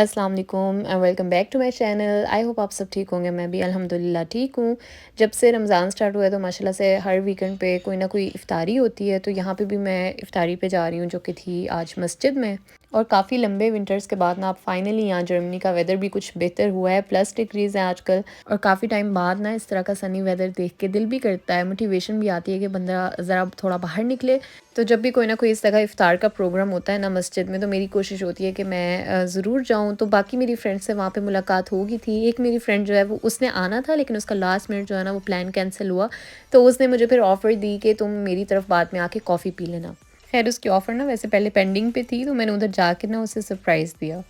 अस्सलाम वालेकुम and welcome back to my channel. I hope आप सब ठीक होंगे। मैं भी अल्हम्दुलिल्लाह ठीक हूँ। जब से रमज़ान स्टार्ट हुआ है तो माशाल्लाह से हर वीकेंड पे कोई ना कोई इफ़्तारी होती है, तो यहाँ पे भी मैं इफ़्तारी पे जा रही हूँ, जो कि थी आज मस्जिद में। और काफ़ी लंबे विंटर्स के बाद ना अब फाइनली यहाँ जर्मनी का वेदर भी कुछ बेहतर हुआ है, प्लस डिग्रीज़ हैं आजकल। और काफ़ी टाइम बाद ना इस तरह का सनी वेदर देख के दिल भी करता है, मोटिवेशन भी आती है कि बंदा ज़रा थोड़ा बाहर निकले। तो जब भी कोई ना कोई इस तरह इफ़्तार का प्रोग्राम होता है ना मस्जिद में, तो मेरी कोशिश होती है कि मैं ज़रूर जाऊँ। तो बाकी मेरी फ्रेंड्स से वहाँ पे मुलाकात हो गई थी। एक मेरी फ्रेंड जो है वो उसने आना था, लेकिन उसका लास्ट मिनट जो है ना वो प्लान कैंसिल हुआ। तो उसने मुझे फिर ऑफ़र दी कि तुम मेरी तरफ बाद में आके कॉफ़ी पी लेना। खैर उसकी ऑफ़र ना वैसे पहले पेंडिंग पे थी, तो मैंने उधर जाके ना उसे सरप्राइज़ दिया।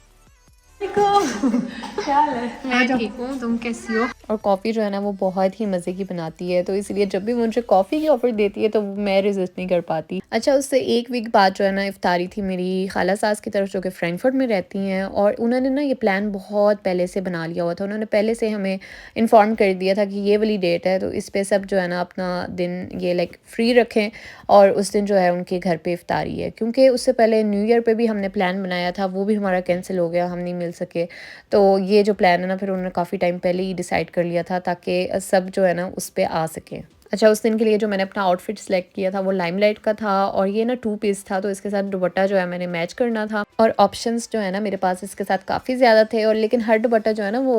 क्या हाल है? मैं ठीक हूँ, तुम कैसी हो? और कॉफ़ी जो है ना वो बहुत ही मज़े की बनाती है, तो इसलिए जब भी मुझे कॉफ़ी की ऑफ़र देती है तो मैं रेज़िस्ट नहीं कर पाती। अच्छा, उससे 1 वीक बाद जो है ना इफ़्तारी थी मेरी खाला सास की तरफ, जो कि फ्रैंकफर्ट में रहती हैं, और उन्होंने ना ये प्लान बहुत पहले से बना लिया हुआ था। उन्होंने पहले से हमें इन्फॉर्म कर दिया था कि ये वाली डेट है, तो इस पे सब जो है ना अपना दिन ये लाइक फ्री रखें, और उस दिन जो है उनके घर पे इफ़्तारी है। क्योंकि उससे पहले न्यू ईयर पे भी हमने प्लान बनाया था, वो भी हमारा कैंसिल हो गया, हम नहीं मिल सके। तो ये जो प्लान है ना फिर उन्होंने काफ़ी टाइम पहले ही डिसाइड कर लिया था, ताकि सब जो है ना उस पे आ सकें। अच्छा, उस दिन के लिए जो मैंने अपना आउटफिट सेलेक्ट किया था वो लाइमलाइट का था, और ये ना 2 पीस था, तो इसके साथ दुपट्टा जो है मैंने मैच करना था। और ऑप्शंस जो है ना मेरे पास इसके साथ काफ़ी ज़्यादा थे, और लेकिन हर दुपट्टा जो है ना वो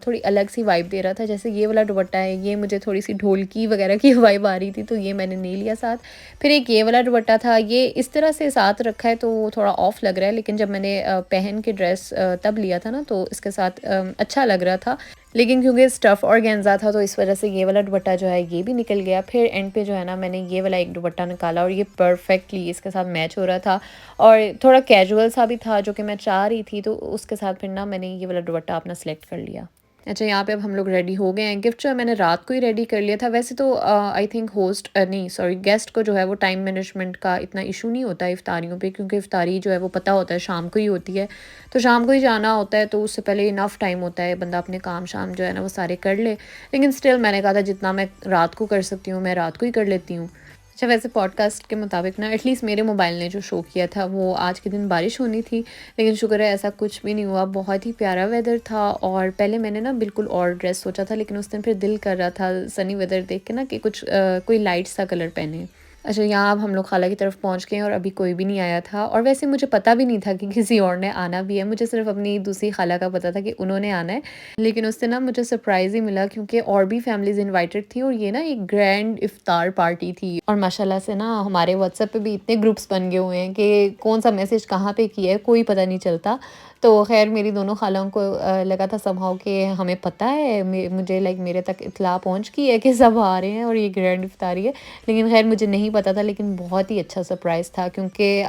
थोड़ी अलग सी वाइब दे रहा था। जैसे ये वाला दुपट्टा है, ये मुझे थोड़ी सी ढोलकी वगैरह की वाइब आ रही थी, तो ये मैंने नहीं लिया साथ। फिर एक ये वाला दुपट्टा था, ये इस तरह से साथ रखा है तो थोड़ा ऑफ लग रहा है, लेकिन जब मैंने पहन के ड्रेस तब लिया था ना तो इसके साथ अच्छा लग रहा था। लेकिन क्योंकि स्टफ़ ऑर्गेन्ज़ा था तो इस वजह से ये वाला दुपट्टा जो है ये भी निकल गया। फिर एंड पे जो है ना मैंने ये वाला एक दुपट्टा निकाला, और ये परफेक्टली इसके साथ मैच हो रहा था, और थोड़ा कैजुअल सा भी था जो कि मैं चाह रही थी, तो उसके साथ फिर ना मैंने ये वाला दुपट्टा अपना सेलेक्ट कर लिया। अच्छा, यहाँ पे अब हम लोग रेडी हो गए हैं। गिफ्ट जो है मैंने रात को ही रेडी कर लिया था। वैसे तो आई थिंक होस्ट नहीं सॉरी गेस्ट को जो है वो टाइम मैनेजमेंट का इतना इशू नहीं होता है इफ़्तारियों पे, क्योंकि इफ़्तारी जो है वो पता होता है शाम को ही होती है, तो शाम को ही जाना होता है, तो उससे पहले इनफ टाइम होता है, बंदा अपने काम शाम जो है ना वो सारे कर ले। लेकिन स्टिल मैंने कहा था जितना मैं रात को कर सकती हूँ मैं रात को ही कर लेती हूँ। अच्छा, वैसे पॉडकास्ट के मुताबिक ना एटलीस्ट मेरे मोबाइल ने जो शो किया था वो आज के दिन बारिश होनी थी, लेकिन शुक्र है ऐसा कुछ भी नहीं हुआ। बहुत ही प्यारा वेदर था, और पहले मैंने ना बिल्कुल और ड्रेस सोचा था, लेकिन उस दिन फिर दिल कर रहा था सनी वेदर देख के ना कि कुछ कोई लाइट सा कलर पहने। अच्छा, यहाँ अब हम लोग खाला की तरफ पहुँच गए हैं, और अभी कोई भी नहीं आया था, और वैसे मुझे पता भी नहीं था कि किसी और ने आना भी है। मुझे सिर्फ अपनी दूसरी खाला का पता था कि उन्होंने आना है, लेकिन उससे ना मुझे सरप्राइज़ ही मिला, क्योंकि और भी फैमिलीज़ इनवाइटेड थी, और ये ना एक ग्रैंड इफ्तार पार्टी थी। और माशाल्लाह से ना हमारे व्हाट्सएप पे भी इतने ग्रुप्स बन गए हुए हैं कि कौन सा मैसेज कहाँ पे किया है कोई पता नहीं चलता। तो खैर मेरी दोनों खालाओं को लगा था समहाउ कि हमें पता है, मुझे लाइक मेरे तक इत्तला पहुँच गई है कि सब आ रहे हैं और ये ग्रैंड इफ्तारी है, लेकिन खैर मुझे नहीं पता था। लेकिन बहुत ही अच्छा सरप्राइज़ था, क्योंकि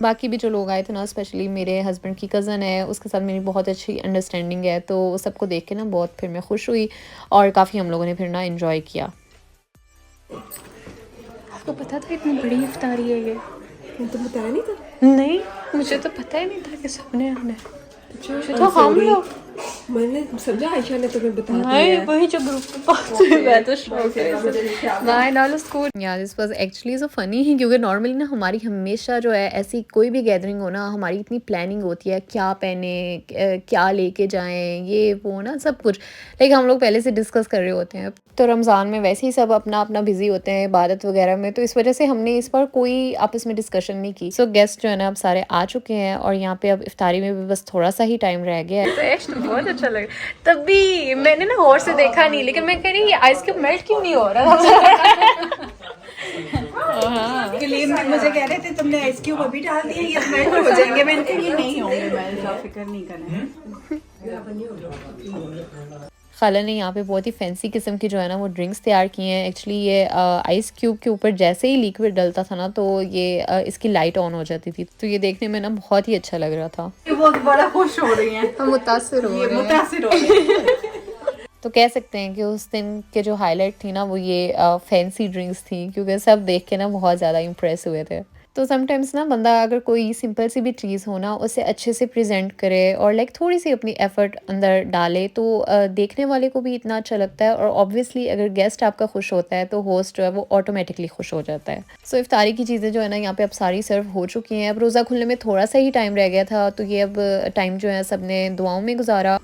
बाकी भी जो लोग आए थे ना, स्पेशली मेरे हस्बैंड की कज़न है, उसके साथ मेरी बहुत अच्छी अंडरस्टैंडिंग है, तो सबको देख के ना बहुत फिर मैं खुश हुई, और काफ़ी हम लोगों ने फिर ना इन्जॉय किया। आपको पता था इतनी बड़ी इफ्तारी है ये? तो बताया नहीं था। नहीं, मुझे तो पता ही नहीं था कि सबने आना है। अच्छा, तो हम लोग मैंने समझा आयशा ने तुम्हें बता दिया नहीं, है। वही जो ग्रुप में बात हुई, मैं तो शॉक है। माय डॉलर स्कूल या this was actually so funny he, क्योंकि नॉर्मली ना हमारी हमेशा जो है ऐसी कोई भी गैदरिंग हो ना, हमारी इतनी प्लानिंग होती है क्या पहने, क्या लेके जाएं, ये वो ना सब कुछ, लेकिन हम लोग पहले से डिस्कस कर रहे होते हैं। तो रमज़ान में वैसे ही सब अपना अपना बिजी होते हैं इबादत वगैरह में, तो इस वजह से हमने इस पर कोई आपस में डिस्कशन नहीं की। सो गेस्ट जो है ना अब सारे आ चुके हैं, और यहाँ पे अब इफ्तारी में भी बस थोड़ा सा ही टाइम रह गया है। तो एक्चुअली बहुत अच्छा लगा। तभी मैंने ना गौर से देखा नहीं, लेकिन मैं कह रही ये आइस क्यूब मेल्ट क्यों नहीं हो रहा। क्लीन में मुझे कह रहे थे तुमने आइस क्यूब अभी डाल दिए, ये मेल्ट हो जाएंगे। मैंने कहा ये नहीं होंगे मेल्ट, आप फिक्र नहीं करें। खाला ने यहाँ पे बहुत ही फैंसी किस्म की जो है ना वो ड्रिंक्स तैयार की हैं। एक्चुअली ये आइस क्यूब के ऊपर जैसे ही लिक्विड डलता था ना, तो ये इसकी लाइट ऑन हो जाती थी, तो ये देखने में ना बहुत ही अच्छा लग रहा था। ये बहुत बड़ा खुश हो रही हैं, हम मुतासिर हो ये रहे हैं। मुतासिर हो रही हैं। तो कह सकते हैं कि उस दिन के जो हाईलाइट थी ना वो ये फैंसी ड्रिंक्स थी, क्योंकि सब देख के ना बहुत ज़्यादा इम्प्रेस हुए थे। तो समटाइम्स ना बंदा अगर कोई सिंपल सी भी चीज़ हो ना उसे अच्छे से प्रेजेंट करे और लाइक थोड़ी सी अपनी एफर्ट अंदर डाले तो देखने वाले को भी इतना अच्छा लगता है और ऑब्वियसली अगर गेस्ट आपका खुश होता है तो होस्ट जो है वो ऑटोमेटिकली खुश हो जाता है। सो इफ्तारी की चीज़ें जो है ना यहाँ पे अब सारी सर्व हो चुकी हैं। अब रोज़ा खुलने में थोड़ा सा ही टाइम रह गया था, तो ये अब टाइम जो है सब ने दुआओं में गुजारा।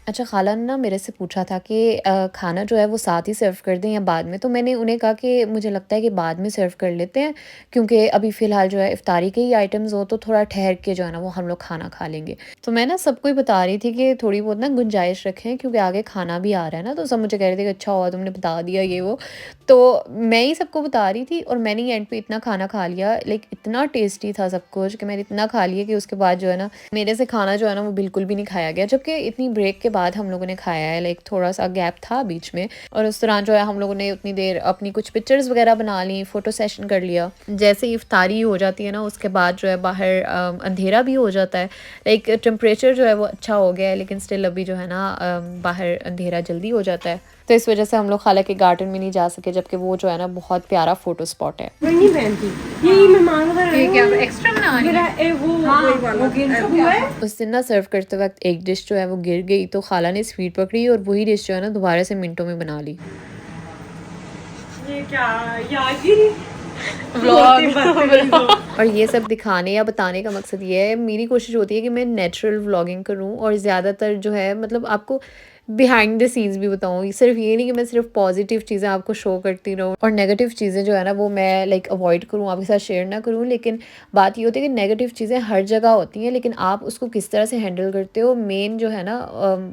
अच्छा, खाला ने ना मेरे से पूछा था कि खाना जो है वो साथ ही सर्व कर दें या बाद में, तो मैंने उन्हें कहा कि मुझे लगता है कि बाद में सर्व कर लेते हैं क्योंकि अभी फ़िलहाल जो है इफ्तारी के ही आइटम्स हो तो थोड़ा ठहर के जो है ना वो हम लोग खाना खा लेंगे। तो मैं ना सबको ही बता रही थी कि थोड़ी बहुत ना गुंजाइश रखें क्योंकि आगे खाना भी आ रहा है ना, तो सब मुझे कह रहे थे कि अच्छा हुआ तुमने बता दिया ये वो। तो मैं ही सबको बता रही थी और मैंने ही एंड पे इतना खाना खा लिया, लाइक इतना टेस्टी था सब कुछ कि मैंने इतना खा लिया कि उसके बाद जो है ना मेरे से खाना जो है ना वो बिल्कुल भी नहीं खाया गया, जबकि इतनी ब्रेक के बाद हम लोगों ने खाया है, लाइक थोड़ा सा गैप था बीच में। और उस दौरान जो है हम लोगों ने उतनी देर अपनी कुछ पिक्चर्स वगैरह बना ली, फ़ोटो सेशन कर लिया। जैसे ही इफ्तारी हो जाती है ना उसके बाद जो है बाहर अंधेरा भी हो जाता है, लाइक टेम्परेचर जो है वो अच्छा हो गया है लेकिन स्टिल अभी जो है ना बाहर अंधेरा जल्दी हो जाता है, तो इस वजह से हम लोग खाला के गार्डन में नहीं जा सके, जबकि वो जो है ना बहुत प्यारा फ़ोटो स्पॉट है। नहीं पहनती यही मैं मांग कर रही क्या हूँ। एक्स्ट्रा बना रही मेरा है? वो वही वाला उस दिन ना सर्व करते वक्त एक डिश जो है वो गिर गई, तो खाला ने स्पीड पकड़ी और वही डिश जो है ना दोबारा से मिनटों में बना ली। ये क्या यादगिरी और ये सब दिखाने या बताने का मकसद ये है, मेरी कोशिश होती है कि मैं नेचुरल व्लॉगिंग करूं और ज़्यादातर जो है मतलब आपको बिहाइंड द सीन्स भी बताऊं। सिर्फ ये नहीं कि मैं सिर्फ पॉजिटिव चीज़ें आपको शो करती रहूं और नेगेटिव चीज़ें जो है ना वो मैं लाइक अवॉइड करूं, आपके साथ शेयर ना करूं। लेकिन बात ये होती है कि नेगेटिव चीज़ें हर जगह होती हैं, लेकिन आप उसको किस तरह से हैंडल करते हो मेन जो है ना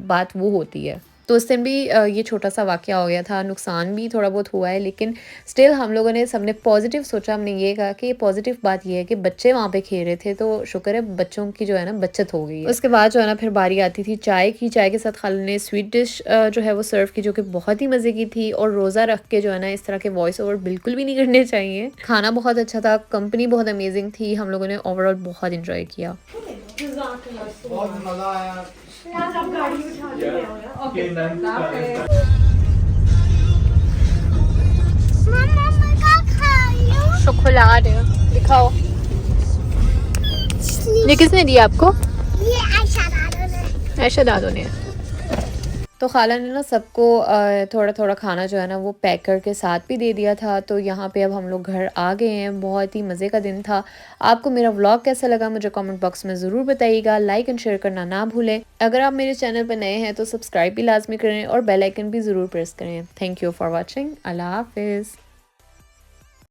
बात वो होती है। तो उस दिन भी ये छोटा सा वाक़या हो गया था, नुकसान भी थोड़ा बहुत हुआ है, लेकिन स्टिल हम लोगों ने सबने पॉजिटिव सोचा। हमने ये कहा कि पॉजिटिव बात ये है कि बच्चे वहाँ पे खेल रहे थे, तो शुक्र है बच्चों की जो है ना बचत हो गई है। उसके बाद जो है ना फिर बारी आती थी चाय की। चाय के साथ खाला ने स्वीट डिश जो है वो सर्व की, जो कि बहुत ही मज़े की थी। और रोज़ा रख के जो है ना इस तरह के वॉइस ओवर बिल्कुल भी नहीं करने चाहिए। खाना बहुत अच्छा था, कंपनी बहुत अमेजिंग थी, हम लोगों ने ओवरऑल बहुत इंजॉय किया। बहुत मजा आया। शुक्ला दिखाओ, ये किसने दिया आपको? ये ऐशा दादो ने। तो खाला ने ना सबको थोड़ा थोड़ा खाना जो है ना वो पैक करके साथ भी दे दिया था। तो यहाँ पे अब हम लोग घर आ गए हैं। बहुत ही मज़े का दिन था। आपको मेरा व्लॉग कैसा लगा मुझे कमेंट बॉक्स में ज़रूर बताइएगा। लाइक एंड शेयर करना ना भूलें। अगर आप मेरे चैनल पर नए हैं तो सब्सक्राइब भी लाजमी करें और बेल आइकन भी ज़रूर प्रेस करें। Thank you for watching. अल्लाह हाफिज़।